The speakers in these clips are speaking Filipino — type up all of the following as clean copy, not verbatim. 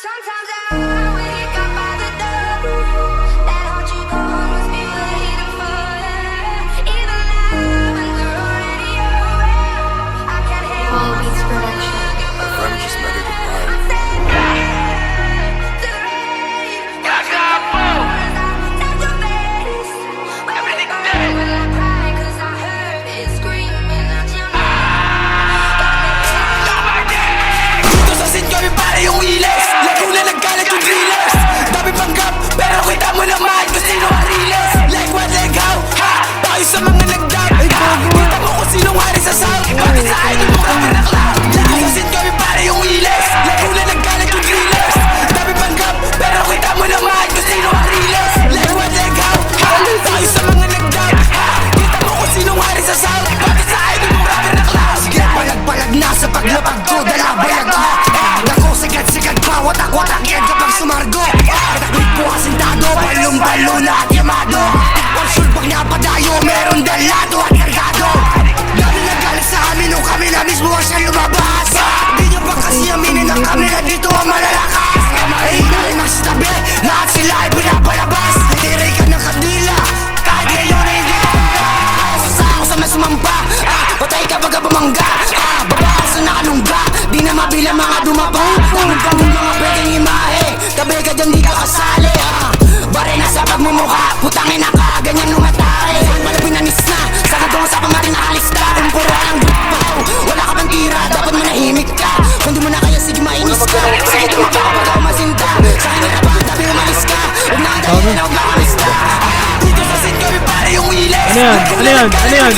Sometimes I wake up by the door. That heart you go must be waiting for you. Even now when we're already over, I can't help All Beats myself Production. looking for My friend just met her goodbye. I'm saying goodbye to the rain. Watch your words, I'll take your face. Everything dead. When I cry 'cause I heard it screaming out your name. Dito sa scene kami para yung wiles. Laguna nagkalat yung drillers. Dami panggap pero kita mo naman kung sino ang realest. Like what, like how, ha? Tayo sa mga nagdab, ha? Kita mo kung sinong hari sa sound. Bakit sa idol mo kami na cloud? Dito sa scene kami para yung wiles. Laguna nagkalat yung drillers. Dami panggap pero kita mo naman kung sino ang realest. Like what, like how, ha? Tayo sa mga nagdab, ha? Kita mo kung sinong hari sa sound. Bakit sa idol mo kami na cloud? Sige, palag-palag na sa paglapag ko. Dalabayag mo. Nako, sigat-sigat bawat watak yan kapag sumargo. Takbit po asintado, balong-balo na at yamado. Tikpon sulbag na padayo, meron dalado at kargado. Galing na galing sa amin nung kami na mismo ang siya lumabas. Di nyo ba kasi aminin na kami na dito ang malalakas? Mahina rin ang sitabi, lahat sila ay pinapalabas. Tiray ka ng kandila, kahit ngayon ay hindi ka. Ako sa masumamba, patay ka baga bumangga. Babaan sa nakalungga, di na mabilang mga dumaba. Tanggang mga pwedeng imahe, tabi ka dyan di ka kasali. Bare na sa pagmumukha, putangin na ka, ganyan lumatake. Malabinanis na, sa gagawang sa pamating nakalista. Kung puro ang grupaw, wala ka bang tira, dapat manahimik ka. Kung di mo na kaya, sige mainis ka. Sige tumaka kapag ako masinta. Sa akin na ba ang tabi umalis ka? Huwag na ang tabi na huwag makamista. Dito sa scene kami para yung wiles. Ano yan? Ano yan? Ano yan?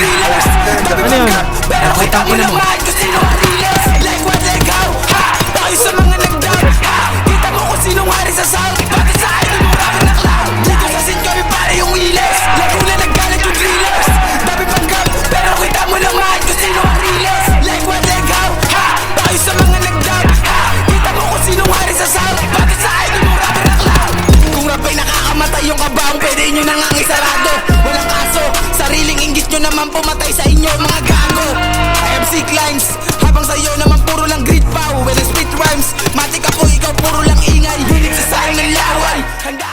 Ano yan? Pero kita mo naman kung sino ang realest. Like what, like how, ha? Tayo sa mga nagdab, ha? Kita mo kung sinong hari sa sound. Bakit sa idol mo kami na cloud? Dito sa scene kami para yung wiles. Laguna nagkalat yung drillers. Dami panggap, pero kita mo naman kung sino ang realest. Like what, like how, ha? Tayo sa mga nagdab, ha? Kita mo kung sinong hari sa sound. Bakit sa idol mo kami na cloud? Kung rap ay nakakamatay yung kabaong, pwede nyo nang ang isarado. Walang kaso, sariling inggit nyo naman pumatay sa inyo mga gago. MC Climbs, habang sa'yo naman puro lang grit pow. When I spit rhymes, matik ako, ikaw puro lang ingay. Unit sa sayang ng laway. Handa